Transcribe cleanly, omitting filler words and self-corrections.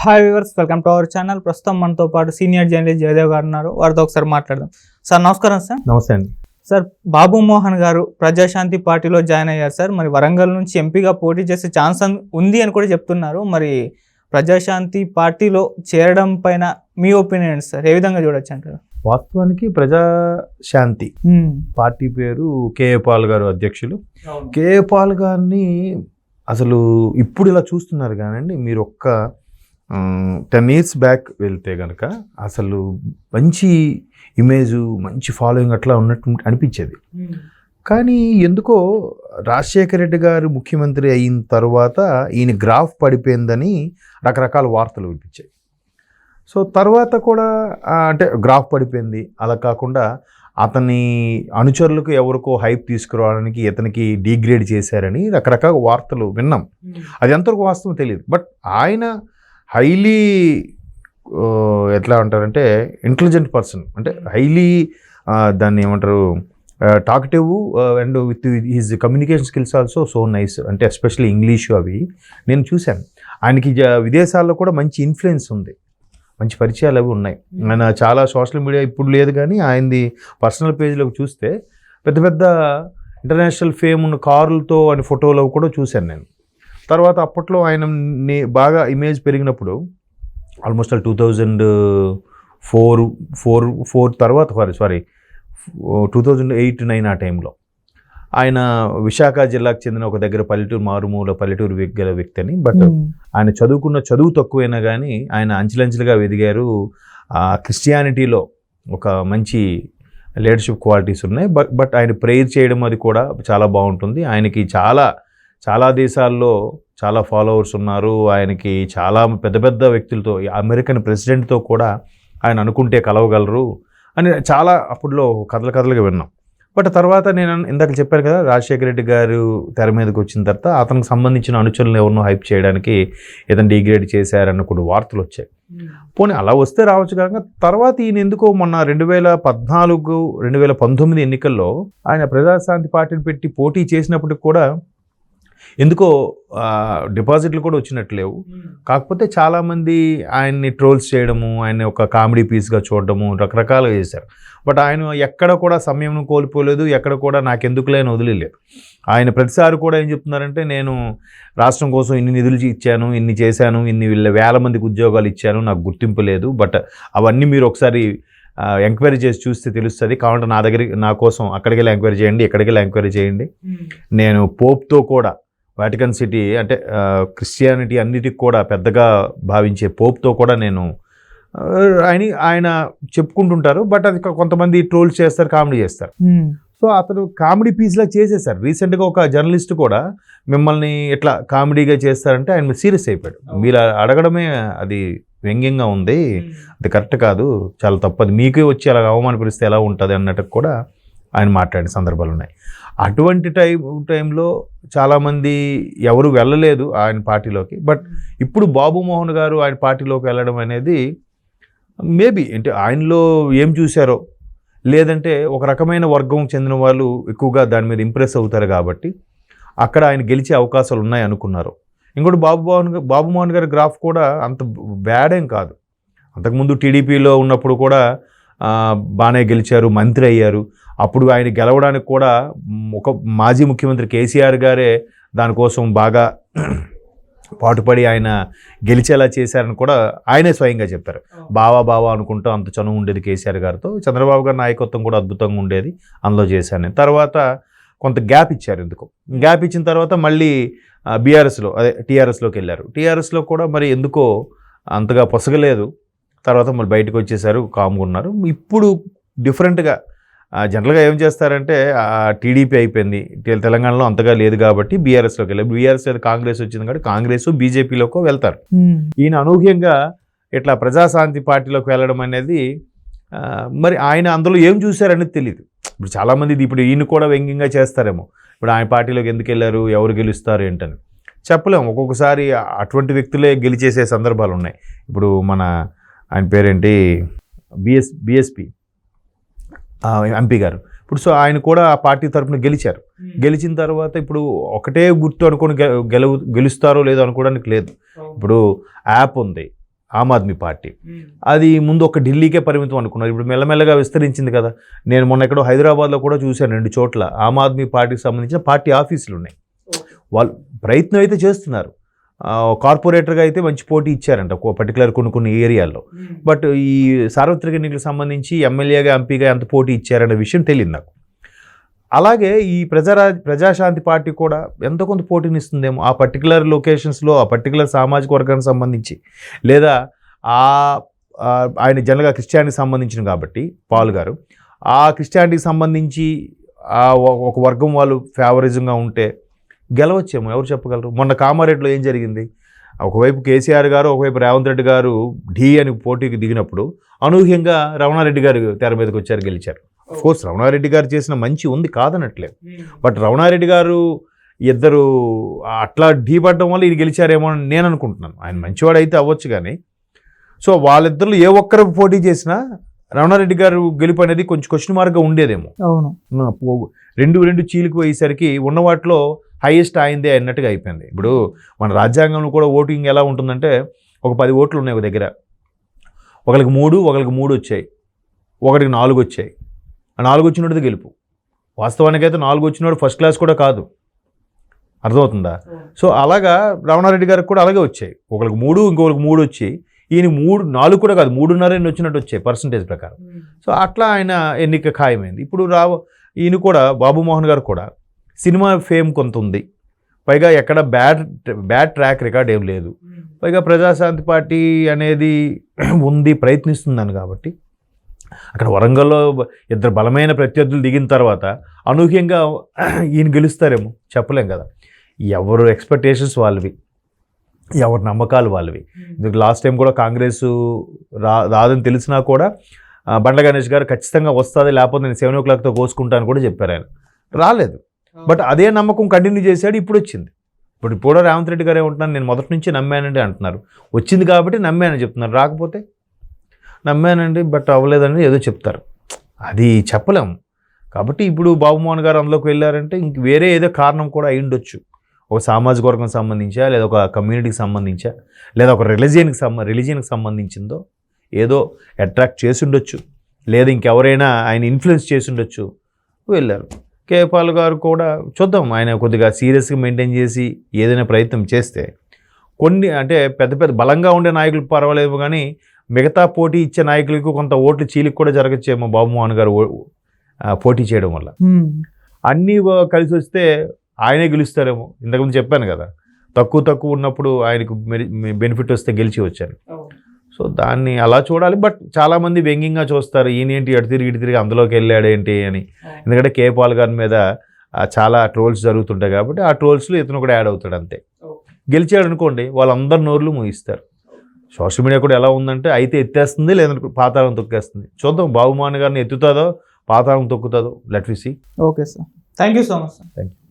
Hi viewers, welcome to our channel. ప్రస్తుతం మనతో పాటు సీనియర్ జర్నలిస్ట్ జయదేవ్ గారు ఉన్నారు. వారితో ఒకసారి మాట్లాడదాం. సార్ నమస్కారం. సార్ నమస్తే అండి. సార్, బాబు మోహన్ గారు ప్రజాశాంతి పార్టీలో జాయిన్ అయ్యారు. సార్ మరి వరంగల్ నుంచి ఎంపీగా పోటీ చేసే ఛాన్స్ ఉంది అని కూడా చెప్తున్నారు. మరి ప్రజాశాంతి పార్టీలో చేరడం పైన మీ ఒపీనియన్ సార్, ఏ విధంగా చూడొచ్చు అంటారు? వాస్తవానికి ప్రజాశాంతి పార్టీ పేరు కేఏ పాల్ గారు అధ్యక్షులు. కేఏ పాల్ గారిని అసలు ఇప్పుడు ఇలా చూస్తున్నారు కానండి, మీరు ఒక్క 10 years బ్యాక్ వెళ్తే కనుక అసలు మంచి ఇమేజు, మంచి ఫాలోయింగ్ అట్లా ఉన్నట్టు అనిపించేది. కానీ ఎందుకో రాజశేఖర రెడ్డి గారు ముఖ్యమంత్రి అయిన తర్వాత ఈయన గ్రాఫ్ పడిపోయిందని రకరకాల వార్తలు వినిపించాయి. సో తర్వాత కూడా అంటే గ్రాఫ్ పడిపోయింది, అలా కాకుండా అతని అనుచరులకు ఎవరికో హైప్ తీసుకురావడానికి ఇతనికి డీగ్రేడ్ చేశారని రకరకాల వార్తలు విన్నాం. అది ఎంతవరకు వాస్తవం తెలియదు. బట్ ఆయన హైలీ ఎట్లా అంటారంటే ఇంటెలిజెంట్ పర్సన్, అంటే హైలీ దాన్ని ఏమంటారు talkative and with his communication skills also so nice. అంటే ఎస్పెషల్లీ ఇంగ్లీషు అవి నేను చూశాను. ఆయనకి విదేశాల్లో కూడా మంచి ఇన్ఫ్లుయెన్స్ ఉంది, మంచి పరిచయాలు అవి ఉన్నాయి. ఆయన చాలా సోషల్ మీడియా ఇప్పుడు లేదు కానీ ఆయనది పర్సనల్ పేజ్లోకి చూస్తే పెద్ద పెద్ద ఇంటర్నేషనల్ ఫేమ్ ఉన్న కారులతో ఆయన ఫోటోలు కూడా చూశాను నేను. తర్వాత అప్పట్లో ఆయన బాగా ఇమేజ్ పెరిగినప్పుడు ఆల్మోస్ట్ 2004 తర్వాత 2008-9 ఆ టైంలో ఆయన విశాఖ జిల్లాకు చెందిన ఒక దగ్గర మారుమూల పల్లెటూరు గల వ్యక్తి అని. బట్ ఆయన చదువు తక్కువైనా కానీ ఆయన అంచెలంచెలుగా ఎదిగారు. క్రిస్టియానిటీలో ఒక మంచి లీడర్షిప్ క్వాలిటీస్ ఉన్నాయి. బట్ ఆయన ప్రేయర్ చేయడం అది కూడా చాలా బాగుంటుంది. ఆయనకి చాలా దేశాల్లో చాలా ఫాలోవర్స్ ఉన్నారు. ఆయనకి చాలా పెద్ద పెద్ద వ్యక్తులతో, అమెరికన్ ప్రెసిడెంట్తో కూడా ఆయన అనుకుంటే కలవగలరు అని చాలా అప్పుడులో కథలుగా విన్నాం. బట్ తర్వాత నేను ఇందాక చెప్పాను కదా, రాజశేఖర రెడ్డి గారు తెర మీదకి వచ్చిన తర్వాత అతనికి సంబంధించిన అనుచరులను ఎవరినో హైప్ చేయడానికి ఇతను డిగ్రేడ్ చేశారన్న కొన్ని వార్తలు వచ్చాయి. పోనీ అలా వస్తే రావచ్చు కాక తర్వాత ఈయన ఎందుకో మొన్న 2014-2019 ఎన్నికల్లో ఆయన ప్రజాశాంతి పార్టీని పెట్టి పోటీ చేసినప్పటికి కూడా ఎందుకో డిపాజిట్లు కూడా వచ్చినట్టు లేవు. కాకపోతే చాలామంది ఆయన్ని ట్రోల్స్ చేయడము, ఆయన్ని ఒక కామెడీ పీస్గా చూడడము రకరకాలుగా చేశారు. బట్ ఆయన ఎక్కడ కూడా సమయం కోల్పోలేదు, ఎక్కడ కూడా నాకెందుకులే అని వదిలేదు. ఆయన ప్రతిసారి కూడా ఏం చెప్తున్నారంటే, నేను రాష్ట్రం కోసం ఇన్ని నిధులు ఇచ్చాను, ఇన్ని చేశాను, ఇన్ని వేల మందికి ఉద్యోగాలు ఇచ్చాను, నాకు గుర్తింపు లేదు. బట్ అవన్నీ మీరు ఒకసారి ఎంక్వైరీ చేసి చూస్తే తెలుస్తుంది. కాబట్టి నా కోసం అక్కడికి వెళ్ళి ఎంక్వైరీ చేయండి, ఎక్కడికి వెళ్ళి ఎంక్వైరీ చేయండి. నేను పోప్తో కూడా, వాటికన్ సిటీ అంటే క్రిస్టియానిటీ అన్నిటికి కూడా పెద్దగా భావించే పోప్తో కూడా నేను ఆయన చెప్పుకుంటుంటారు. బట్ అది కొంతమంది ట్రోల్స్ చేస్తారు, కామెడీ చేస్తారు. సో అతను కామెడీ పీస్లా చేసేసారు. రీసెంట్గా ఒక జర్నలిస్ట్ కూడా మిమ్మల్ని ఎట్లా కామెడీగా చేస్తారంటే ఆయన సీరియస్ అయిపోయాడు. మీరు అడగడమే అది వ్యంగ్యంగా ఉంది, అది కరెక్ట్ కాదు, చాలా తప్పదు, మీకే వచ్చి అలా అవమానపరిస్తే ఎలా ఉంటుంది అన్నట్టు కూడా ఆయన మాట్లాడిన సందర్భాలు ఉన్నాయి. అటువంటి టైంలో చాలామంది ఎవరు వెళ్ళలేదు ఆయన పార్టీలోకి. బట్ ఇప్పుడు బాబు మోహన్ గారు ఆయన పార్టీలోకి వెళ్ళడం అనేది మేబీ అంటే ఆయనలో ఏం చూశారో, లేదంటే ఒక రకమైన వర్గం చెందిన వాళ్ళు ఎక్కువగా దాని మీద ఇంప్రెస్ అవుతారు కాబట్టి అక్కడ ఆయన గెలిచే అవకాశాలు ఉన్నాయి అనుకున్నారు. ఇంకోటి బాబు మోహన్ గారి గ్రాఫ్ కూడా అంత బ్యాడ్ ఏం కాదు. అంతకుముందు టీడీపీలో ఉన్నప్పుడు కూడా బాగానే గెలిచారు, మంత్రి అయ్యారు. అప్పుడు ఆయన గెలవడానికి కూడా ఒక మాజీ ముఖ్యమంత్రి కేసీఆర్ గారే దానికోసం బాగా పాటుపడి ఆయన గెలిచేలా చేశారని కూడా ఆయనే స్వయంగా చెప్పారు. బావా అనుకుంటూ అంత చనువు ఉండేది కేసీఆర్ గారితో. చంద్రబాబు గారి నాయకత్వం కూడా అద్భుతంగా ఉండేది, అందులో చేశాను. తర్వాత కొంత గ్యాప్ ఇచ్చారు. ఎందుకు గ్యాప్ ఇచ్చిన తర్వాత మళ్ళీ టీఆర్ఎస్లోకి వెళ్ళారు. టీఆర్ఎస్లో కూడా మరి ఎందుకో అంతగా పొసగలేదు. తర్వాత మళ్ళీ బయటకు వచ్చేసారు, కామ్గా ఉన్నారు. ఇప్పుడు డిఫరెంట్గా జనరల్గా ఏం చేస్తారంటే టీడీపీ అయిపోయింది, తెలంగాణలో అంతగా లేదు కాబట్టి బీఆర్ఎస్లోకి వెళ్ళారు. బీఆర్ఎస్ లేదు, కాంగ్రెస్ వచ్చింది కాబట్టి కాంగ్రెస్ బీజేపీలోకి వెళ్తారు. ఈయన అనూహ్యంగా ఇట్లా ప్రజాశాంతి పార్టీలోకి వెళ్ళడం అనేది మరి ఆయన అందులో ఏం చూశారనేది తెలియదు. ఇప్పుడు చాలామంది ఇప్పుడు ఈయన కూడా వ్యంగ్యంగా చేస్తారేమో, ఇప్పుడు ఆయన పార్టీలోకి ఎందుకు వెళ్ళారు, ఎవరు గెలుస్తారు ఏంటని చెప్పలేము. ఒక్కొక్కసారి అటువంటి వ్యక్తులే గెలిచేసే సందర్భాలు ఉన్నాయి. ఇప్పుడు ఆయన పేరేంటి బీఎస్పీ ఎంపీ గారు, ఇప్పుడు సో ఆయన కూడా ఆ పార్టీ తరఫున గెలిచారు. గెలిచిన తర్వాత ఇప్పుడు ఒకటే గుర్తు అనుకుని గెలుస్తారో లేదో అనుకోవడానికి లేదు. ఇప్పుడు యాప్ ఉంది, ఆమ్ ఆద్మీ పార్టీ. అది ముందు ఒక ఢిల్లీకే పరిమితం అనుకున్నారు, ఇప్పుడు మెల్లమెల్లగా విస్తరించింది కదా. నేను మొన్న ఎక్కడో హైదరాబాద్లో కూడా చూశాను 2 చోట్ల ఆమ్ ఆద్మీ పార్టీకి సంబంధించిన పార్టీ ఆఫీసులు ఉన్నాయి. వాళ్ళు ప్రయత్నం అయితే చేస్తున్నారు. కార్పొరేటర్గా అయితే మంచి పోటీ ఇచ్చారంట పర్టికులర్ కొన్ని ఏరియాల్లో. బట్ ఈ సార్వత్రిక ఎన్నికలకు సంబంధించి ఎమ్మెల్యేగా ఎంపీగా ఎంత పోటీ ఇచ్చారనే విషయం తెలియదు నాకు. అలాగే ఈ ప్రజాశాంతి పార్టీ కూడా ఎంతో కొంత పోటీని ఇస్తుందేమో ఆ పర్టికులర్ లొకేషన్స్లో, ఆ పర్టికులర్ సామాజిక వర్గానికి సంబంధించి, లేదా ఆయన జనరల్గా క్రిస్టియానిటీకి సంబంధించిన కాబట్టి పాల్ గారు ఆ క్రిస్టియానిటీకి సంబంధించి ఒక వర్గం వాళ్ళు ఫేవరిజంగా ఉంటే గెలవచ్చేమో, ఎవరు చెప్పగలరు. మొన్న కామారెడ్డిలో ఏం జరిగింది, ఒకవైపు కేసీఆర్ గారు, ఒకవైపు రేవంత్ రెడ్డి గారు ఢీ అని పోటీకి దిగినప్పుడు అనూహ్యంగా రమణారెడ్డి గారు తెర మీదకి వచ్చారు, గెలిచారు. కోర్స్ రమణారెడ్డి గారు చేసిన మంచి ఉంది కాదనట్లేదు, బట్ రమణారెడ్డి గారు ఇద్దరు అట్లా ఢీ పడడం వల్ల ఈయన గెలిచారేమో అని నేను అనుకుంటున్నాను. ఆయన మంచివాడు అయితే అవ్వచ్చు కానీ, సో వాళ్ళిద్దరు ఏ ఒక్కరు పోటీ చేసినా రమణారెడ్డి గారు గెలుపు అనేది కొంచెం క్వశ్చన్ మార్క్గా ఉండేదేమో. అవును, రెండు చీలికి పోయేసరికి ఉన్న వాటిలో హైయెస్ట్ అయిందే అన్నట్టుగా అయిపోయింది. ఇప్పుడు మన రాజ్యాంగంలో కూడా ఓటింగ్ ఎలా ఉంటుందంటే, ఒక 10 ఓట్లు ఉన్నాయి ఒక దగ్గర, ఒకరికి 3 వచ్చాయి, ఒకరికి 4 వచ్చాయి. ఆ 4 వచ్చినోడిది గెలుపు. వాస్తవానికి అయితే 4 వచ్చినోడు ఫస్ట్ క్లాస్ కూడా కాదు, అర్థమవుతుందా. సో అలాగా రమణారెడ్డి గారికి కూడా అలాగే వచ్చాయి, ఒకరికి 3 ఇంకొకరికి 3 వచ్చి, ఈయన 4 కూడా కాదు 3.5 వచ్చినట్టు వచ్చాయి పర్సంటేజ్ ప్రకారం. సో అట్లా ఆయన ఎన్నిక ఖాయమైంది. ఇప్పుడు ఈయన కూడా బాబు మోహన్ గారు కూడా సినిమా ఫేమ్ కొంత ఉంది, పైగా ఎక్కడ బ్యాడ్ ట్రాక్ రికార్డ్ ఏం లేదు, పైగా ప్రజాశాంతి పార్టీ అనేది ఉంది, ప్రయత్నిస్తుందని. కాబట్టి అక్కడ వరంగల్లో 2 బలమైన ప్రత్యర్థులు దిగిన తర్వాత అనూహ్యంగా ఈయన గెలుస్తారేమో చెప్పలేం కదా. ఎవరు ఎక్స్పెక్టేషన్స్ వాళ్ళవి, ఎవరి నమ్మకాలు వాళ్ళవి. ఇందుకు లాస్ట్ టైం కూడా కాంగ్రెస్ రాదని తెలిసినా కూడా బండ్ల గణేష్ గారు ఖచ్చితంగా వస్తుంది, లేకపోతే నేను 7 o'clockతో కోసుకుంటాను కూడా చెప్పారు. ఆయన రాలేదు, బట్ అదే నమ్మకం కంటిన్యూ చేశాడు, ఇప్పుడు వచ్చింది. ఇప్పుడు కూడా రేవంత్ రెడ్డి గారు ఏమంటున్నారు, నేను మొదటి నుంచి నమ్మానండి అంటున్నారు. వచ్చింది కాబట్టి నమ్మానని చెప్తున్నారు, రాకపోతే నమ్మానండి బట్ అవ్వలేదని ఏదో చెప్తారు, అది చెప్పలేము. కాబట్టి ఇప్పుడు బాబు మోహన్ గారు అందులోకి వెళ్ళారంటే ఇంక వేరే ఏదో కారణం కూడా అయి ఉండొచ్చు. ఒక సామాజిక వర్గం సంబంధించా, లేదా ఒక కమ్యూనిటీకి సంబంధించా, లేదా ఒక రిలీజియన్కి సంబంధించిందో ఏదో అట్రాక్ట్ చేసి ఉండొచ్చు, లేదా ఇంకెవరైనా ఆయన ఇన్ఫ్లుయెన్స్ చేసి ఉండొచ్చు, వెళ్ళారు. కేపాల్ గారు కూడా చూద్దాం, ఆయన కొద్దిగా సీరియస్గా మెయింటైన్ చేసి ఏదైనా ప్రయత్నం చేస్తే కొన్ని అంటే పెద్ద బలంగా ఉండే నాయకులు పర్వాలేదు, కానీ మిగతా పోటీ ఇచ్చే నాయకులకు కొంత ఓట్లు చీలికి కూడా జరగచ్చేమో బాబు మోహన్ గారు పోటీ చేయడం వల్ల. అన్నీ కలిసి వస్తే ఆయనే గెలుస్తారేమో. ఇంతకుముందు చెప్పాను కదా, తక్కువ ఉన్నప్పుడు ఆయనకు బెనిఫిట్ వస్తే గెలిచి వచ్చారు. సో దాన్ని అలా చూడాలి. బట్ చాలామంది వ్యంగ్యంగా చూస్తారు, ఈయనేంటి అటు తిరిగి అందులోకి వెళ్ళాడేంటి అని. ఎందుకంటే కేపాల్ గారి మీద చాలా ట్రోల్స్ జరుగుతుంటాయి కాబట్టి ఆ ట్రోల్స్లో ఇతను కూడా యాడ్ అవుతాడు అంతే. గెలిచాడు అనుకోండి, వాళ్ళందరి నోర్లు మూయిస్తారు. సోషల్ మీడియా కూడా ఎలా ఉందంటే, అయితే ఎత్తేస్తుంది, లేదంటే పాతాళం తొక్కేస్తుంది. చూద్దాం బాబు మోహన్ గారిని ఎత్తుతుందో పాతాళం తొక్కుతుందో, let we see. Okay sir, thank you so much sir. Thank you.